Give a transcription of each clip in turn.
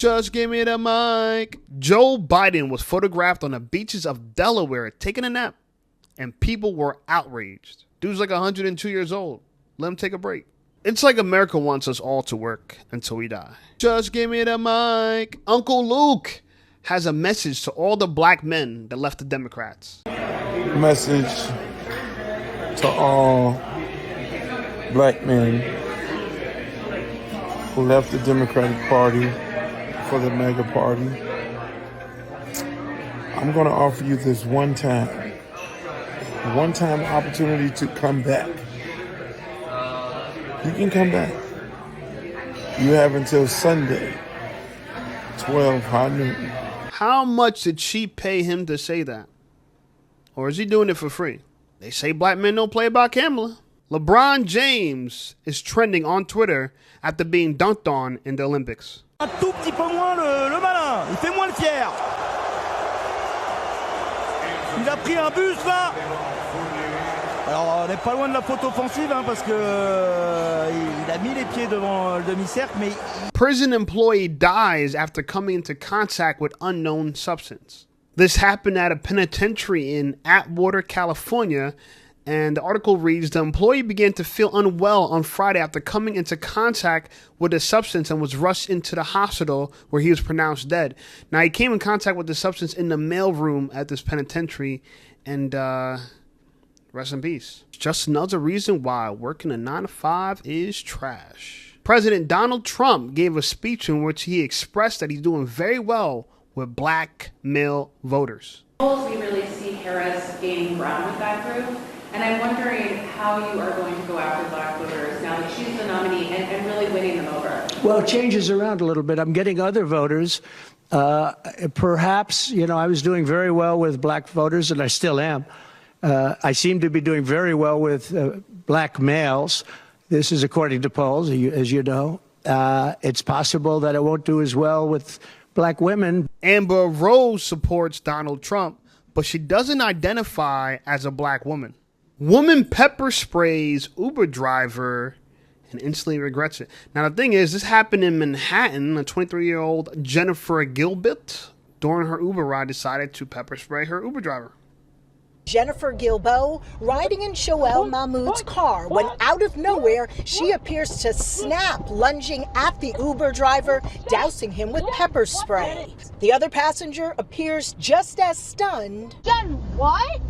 Just give me the mic. Joe Biden was photographed on the beaches of Delaware taking a nap, and people were outraged. Dude's like 102 years old. Let him take a break. It's like America wants us all to work until we die. Just give me the mic. Uncle Luke has a message to all the black men that left the Democrats. Message to all black men who left the Democratic Party for the MAGA Party. I'm going to offer you this one-time opportunity to come back. You can come back. You have until Sunday, 12 high noon. How much did she pay him to say that? Or is he doing it for free? They say black men don't play about Kamala. LeBron James is trending on Twitter after being dunked on in the Olympics. Un tout petit peu moins le malin, il fait moins le fier. Il a pris un bus là. Alors on n'est pas loin de la faute offensive parce que il a mis les pieds devant le demi-cercle, mais Prison employee dies after coming into contact with unknown substance. This happened at a penitentiary in Atwater, California, and the article reads, the employee began to feel unwell on Friday after coming into contact with a substance and was rushed into the hospital where he was pronounced dead. Now, he came in contact with the substance in the mailroom at this penitentiary, and rest in peace. Just another reason why working a 9-to-5 is trash. President Donald Trump gave a speech in which he expressed that he's doing very well with black male voters. We really see Harris gaining ground with that group. And I'm wondering how you are going to go after black voters now that she's the nominee and really winning them over. Well, it changes around a little bit. I'm getting other voters. Perhaps, I was doing very well with black voters, and I still am. I seem to be doing very well with black males. This is according to polls, as you know. It's possible that I won't do as well with black women. Amber Rose supports Donald Trump, but she doesn't identify as a black woman. Woman pepper sprays Uber driver and instantly regrets it. Now, the thing is, this happened in Manhattan. A 23-year-old Jennifer Gilbert, during her Uber ride, decided to pepper spray her Uber driver. Jennifer Gilbo riding in Shoel Mahmoud's car when out of nowhere she appears to snap, lunging at the Uber driver, dousing him with pepper spray. The other passenger appears just as stunned. Jen, what?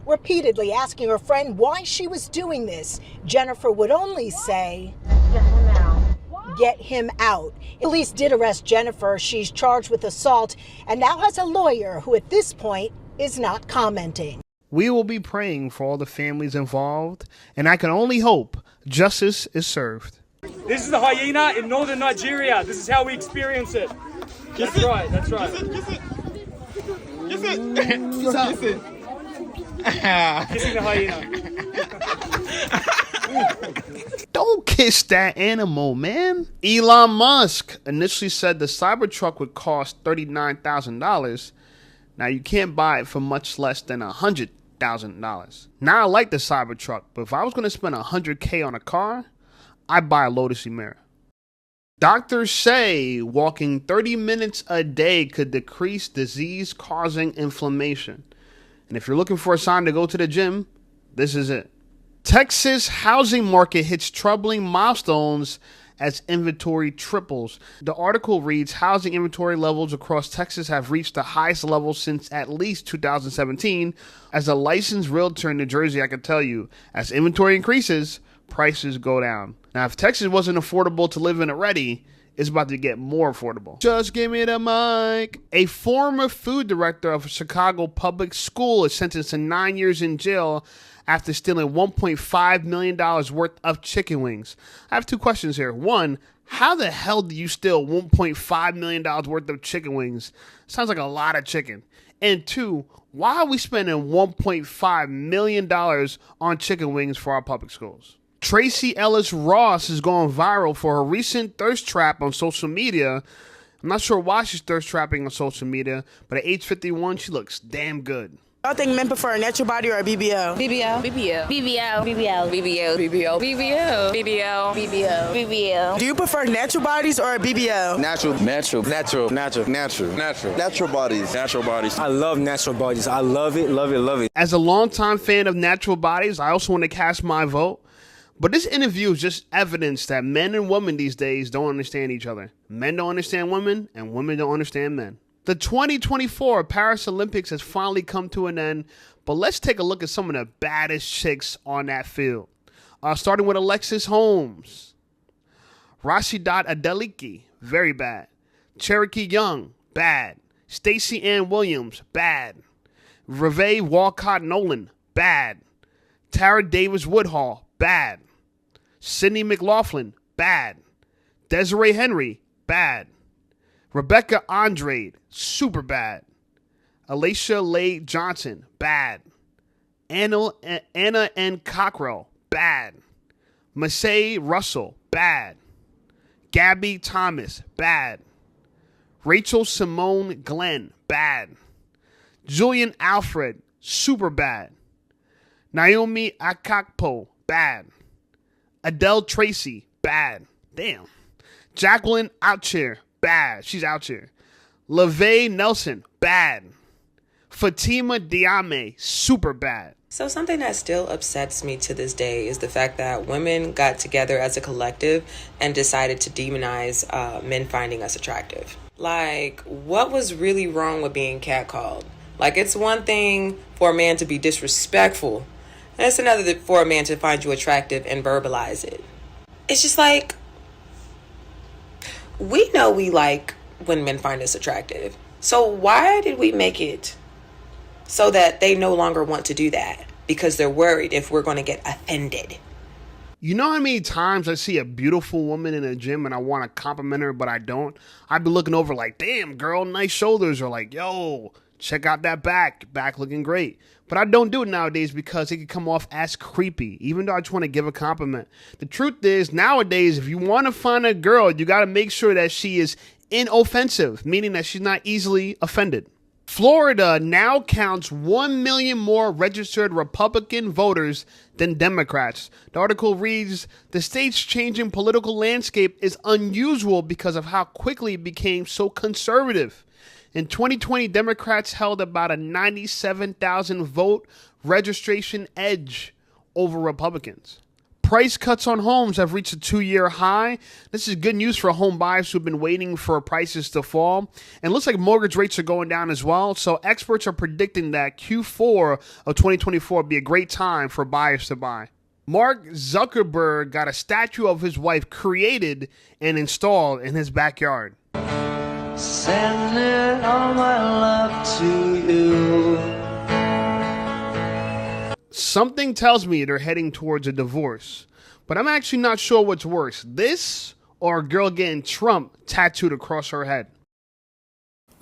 Repeatedly asking her friend why she was doing this, Jennifer would only say, "Get him out." Get him out. Police did arrest Jennifer. She's charged with assault and now has a lawyer who at this point is not commenting. We will be praying for all the families involved, and I can only hope justice is served. This is the hyena in northern Nigeria. This is how we experience it. That's right, that's right. Kiss it. Kissing the hyena. Don't kiss that animal, man. Elon Musk initially said the Cybertruck would cost $39,000. Now, you can't buy it for much less than $100,000. Now, I like the Cybertruck, but if I was going to spend $100K on a car, I'd buy a Lotus Emira. Doctors say walking 30 minutes a day could decrease disease-causing inflammation. And if you're looking for a sign to go to the gym, this is it. Texas housing market hits troubling milestones as inventory triples. The article reads, housing inventory levels across Texas have reached the highest level since at least 2017. As a licensed realtor in New Jersey, I can tell you, as inventory increases, prices go down. Now, if Texas wasn't affordable to live in already, it's about to get more affordable. Just give me the mic. A former food director of a Chicago public school is sentenced to 9 years in jail after stealing $1.5 million worth of chicken wings. I have two questions here. One, how the hell do you steal $1.5 million worth of chicken wings? Sounds like a lot of chicken. And two, why are we spending $1.5 million on chicken wings for our public schools? Tracy Ellis Ross is going viral for her recent thirst trap on social media. I'm not sure why she's thirst trapping on social media, but at age 51, she looks damn good. I think men prefer a natural body or a BBL. BBL. BBL. BBL. BBL. BBL. BBL. BBL. BBL. BBL. BBL. Do you prefer natural bodies or a BBL? Natural. Natural. Natural. Natural. Natural. Natural. Natural bodies. Natural bodies. I love natural bodies. I love it, love it, love it. As a longtime fan of natural bodies, I also want to cast my vote. But this interview is just evidence that men and women these days don't understand each other. Men don't understand women, and women don't understand men. The 2024 Paris Olympics has finally come to an end, but let's take a look at some of the baddest chicks on that field. Starting with Alexis Holmes. Rashidat Adeliki, very bad. Cherokee Young, bad. Stacey Ann Williams, bad. Reve Walcott Nolan, bad. Tara Davis Woodhall, bad. Sydney McLaughlin, bad. Desiree Henry, bad. Rebecca Andrade, super bad. Alicia Leigh Johnson, bad. Anna N. Cockrell, bad. Massey Russell, bad. Gabby Thomas, bad. Rachel Simone Glenn, bad. Julian Alfred, super bad. Naomi Akakpo, bad. Adele Tracy, bad. Damn. Jacqueline Outchair, bad. She's out here. LaVey Nelson, bad. Fatima Diame, super bad. So something that still upsets me to this day is the fact that women got together as a collective and decided to demonize men finding us attractive. Like, what was really wrong with being catcalled? Like, it's one thing for a man to be disrespectful, and it's another for a man to find you attractive and verbalize it. It's just like, we know we like when men find us attractive. So why did we make it so that they no longer want to do that? Because they're worried if we're going to get offended. You know how many times I see a beautiful woman in a gym and I want to compliment her, but I don't? I'd be looking over like, damn, girl, nice shoulders. Or like, yo, check out that back. Back looking great. But I don't do it nowadays because it can come off as creepy, even though I just want to give a compliment. The truth is, nowadays, if you want to find a girl, you got to make sure that she is inoffensive, meaning that she's not easily offended. Florida now counts 1 million more registered Republican voters than Democrats. The article reads, the state's changing political landscape is unusual because of how quickly it became so conservative. In 2020, Democrats held about a 97,000 vote registration edge over Republicans. Price cuts on homes have reached a 2-year high. This is good news for home buyers who've been waiting for prices to fall. And it looks like mortgage rates are going down as well. So experts are predicting that Q4 of 2024 will be a great time for buyers to buy. Mark Zuckerberg got a statue of his wife created and installed in his backyard. Sending all my love to you. Something tells me they're heading towards a divorce, but I'm actually not sure what's worse, this or a girl getting Trump tattooed across her head.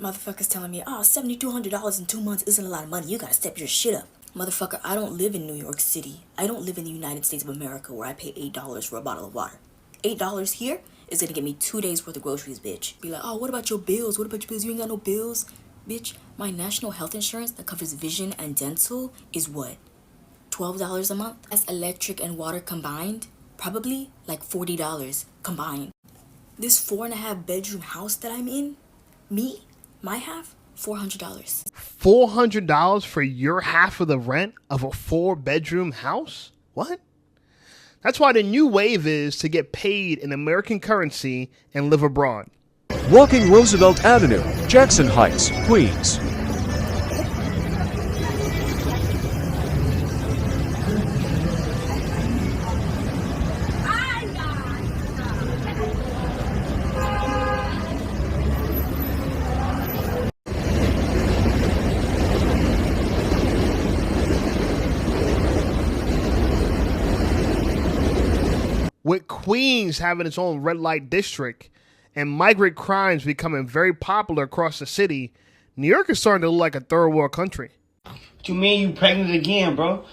Motherfuckers telling me, oh, $7,200 in 2 months isn't a lot of money. You gotta step your shit up. Motherfucker, I don't live in New York City. I don't live in the United States of America where I pay $8 for a bottle of water. $8 here is gonna get me 2 days worth of groceries, bitch. Be like, oh, what about your bills? What about your bills? You ain't got no bills? Bitch, my national health insurance that covers vision and dental is what? $12 a month? That's electric and water combined? Probably like $40 combined. This 4.5 bedroom house that I'm in, my half, $400. $400 for your half of the rent of a 4-bedroom house? What? That's why the new wave is to get paid in American currency and live abroad. Walking Roosevelt Avenue, Jackson Heights, Queens. With Queens having its own red light district and migrant crimes becoming very popular across the city, New York is starting to look like a third world country. What you mean you pregnant again, bro?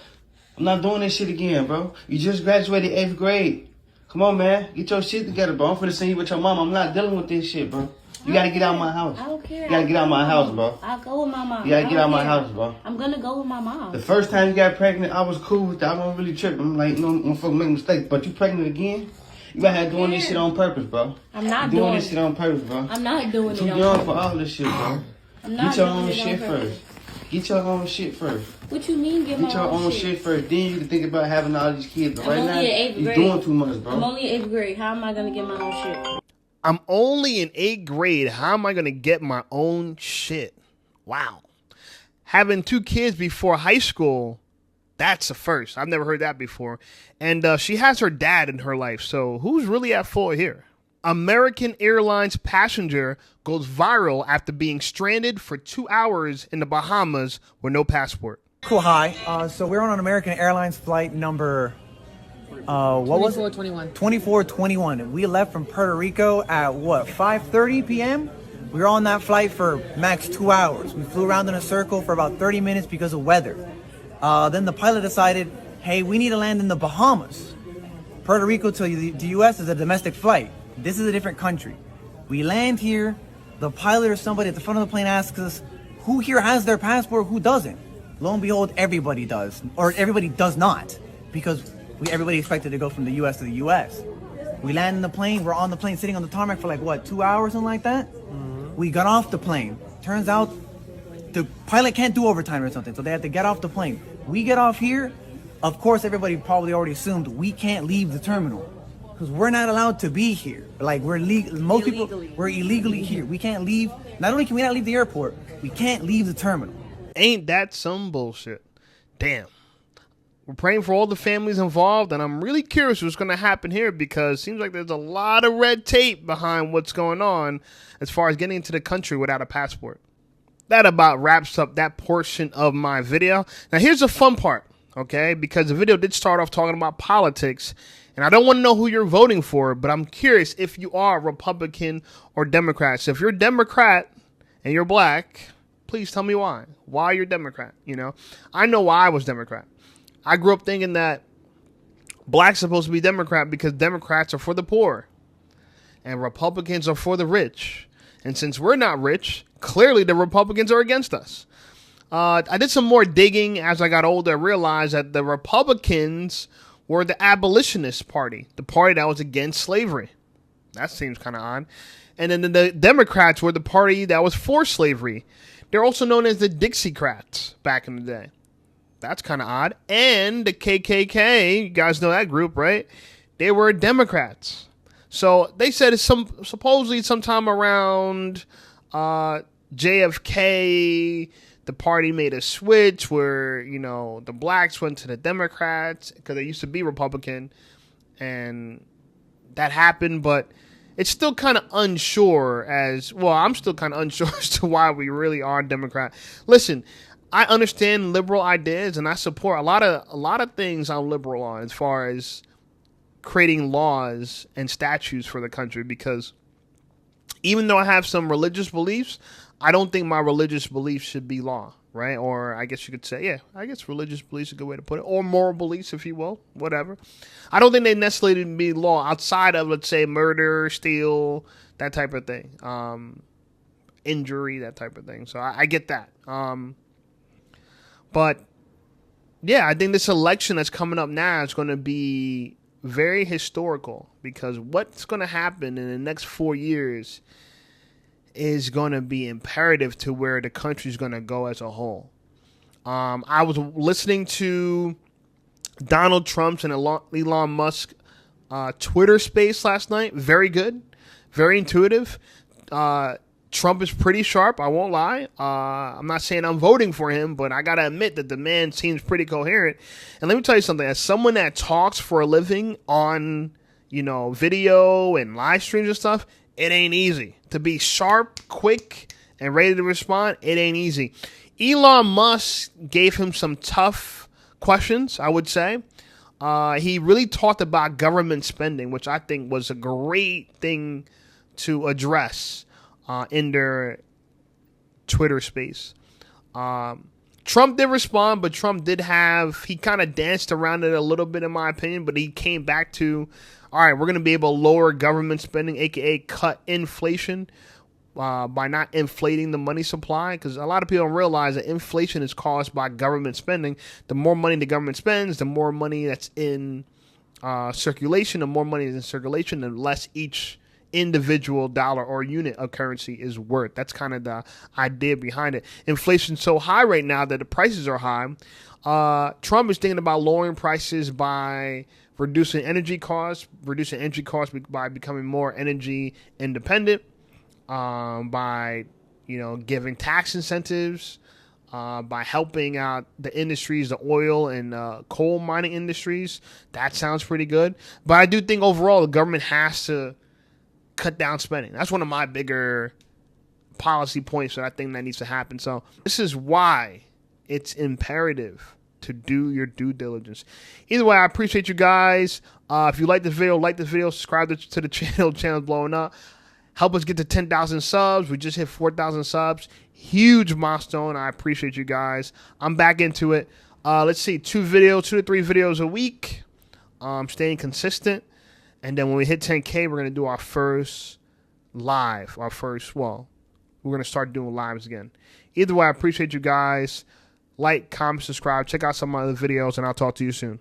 I'm not doing this shit again, bro. You just graduated 8th grade. Come on, man. Get your shit together, bro. I'm finna send you with your mom. I'm not dealing with this shit, bro. You gotta get out of my house. I don't care. You gotta get out of my house, bro. I'll go with my mom. You gotta get out of my care. house, bro. I'm gonna go with my mom. The first time you got pregnant, I was cool with that. I wasn't really tripping. I'm like, no, motherfucker, make mistakes. But you pregnant again? You out here doing this shit on purpose, bro. I'm not doing doing this shit on purpose, bro. I'm not doing it Too on young purpose. for all this shit, bro. I'm not Get your doing own it on shit purpose. first. Get your own shit first. What you mean get my Get your own shit first. Then you can think about having all these kids. But I'm right only now, in 8th you're grade. doing too much, bro. I'm only in 8th grade. How am I gonna get my own shit? I'm only in 8th grade. How am I going to get my own shit? Wow. Having 2 kids before high school, that's a first. I've never heard that before. And she has her dad in her life. So who's really at fault here? American Airlines passenger goes viral after being stranded for 2 hours in the Bahamas with no passport. Cool, hi. So we're on an American Airlines flight number, what was it? 2421. We left from Puerto Rico at what, 5:30 p.m.? We were on that flight for max 2 hours. We flew around in a circle for about 30 minutes because of weather. Then the pilot decided, hey, we need to land in the Bahamas. Puerto Rico to the U.S. is a domestic flight. This is a different country. We land here. The pilot or somebody at the front of the plane asks us, who here has their passport, who doesn't? Lo and behold, everybody does. Or everybody does not. Because everybody expected to go from the U.S. to the U.S. We land in the plane. We're on the plane sitting on the tarmac for like, what, 2 hours, something like that? We got off the plane. Turns out the pilot can't do overtime or something, so they had to get off the plane. We get off here. Of course, everybody probably already assumed we can't leave the terminal because we're not allowed to be here. Like we're most people, we're illegally here. We can't leave. Not only can we not leave the airport, we can't leave the terminal. Ain't that some bullshit? Damn. We're praying for all the families involved, and I'm really curious what's going to happen here because it seems like there's a lot of red tape behind what's going on as far as getting into the country without a passport. That about wraps up that portion of my video. Now, here's the fun part, okay? Because the video did start off talking about politics, and I don't want to know who you're voting for, but I'm curious if you are Republican or Democrat. So if you're a Democrat and you're black, please tell me why. Why you're Democrat, you know? I know why I was Democrat. I grew up thinking that black's supposed to be Democrat because Democrats are for the poor and Republicans are for the rich. And since we're not rich, clearly the Republicans are against us. I did some more digging as I got older. I realized that the Republicans were the abolitionist party, the party that was against slavery. That seems kind of odd. And then the Democrats were the party that was for slavery. They're also known as the Dixiecrats back in the day. That's kind of odd. And the KKK, you guys know that group, right? They were Democrats. So they said it's supposedly sometime around JFK, the party made a switch where, you know, the blacks went to the Democrats because they used to be Republican. And that happened, but it's still kind of unsure as, well, I'm still kind of unsure as to why we really are Democrat. Listen, I understand liberal ideas and I support a lot of things I'm liberal on as far as creating laws and statutes for the country because even though I have some religious beliefs, I don't think my religious beliefs should be law, right? Or I guess you could say, yeah, I guess religious beliefs is a good way to put it, or moral beliefs, if you will, whatever. I don't think they necessarily need to be law outside of, let's say, murder, steal, that type of thing, injury, that type of thing. So I get that. But yeah, I think this election that's coming up now is going to be very historical because what's going to happen in the next 4 years is going to be imperative to where the country is going to go as a whole. I was listening to Donald Trump's and Elon Musk Twitter space last night. Very good, very intuitive. Trump is pretty sharp, I won't lie. I'm not saying I'm voting for him, but I got to admit that the man seems pretty coherent. And let me tell you something. As someone that talks for a living on, you know, video and live streams and stuff, it ain't easy. To be sharp, quick, and ready to respond, it ain't easy. Elon Musk gave him some tough questions, I would say. He really talked about government spending, which I think was a great thing to address in their Twitter space. Trump did respond, but Trump did he kind of danced around it a little bit in my opinion, but he came back to, all right, we're going to be able to lower government spending, aka cut inflation, by not inflating the money supply, because a lot of people don't realize that inflation is caused by government spending. The more money the government spends, the more money that's in circulation. The more money is in circulation, the less each individual dollar or unit of currency is worth. That's kind of the idea behind it. Inflation's so high right now that the prices are high. Trump is thinking about lowering prices by reducing energy costs by becoming more energy independent, by giving tax incentives, by helping out the industries, the oil and coal mining industries. That sounds pretty good. But I do think overall the government has to cut down spending. That's one of my bigger policy points that I think that needs to happen. So this is why it's imperative to do your due diligence. Either way, I appreciate you guys. If you like this video, subscribe to the channel. The channel's blowing up. Help us get to 10,000 subs. We just hit 4,000 subs. Huge milestone. I appreciate you guys. I'm back into it. Let's see, 2 to 3 videos a week. Staying consistent. And then when we hit 10K, we're going to do our first live. We're going to start doing lives again. Either way, I appreciate you guys. Like, comment, subscribe. Check out some of my other videos, and I'll talk to you soon.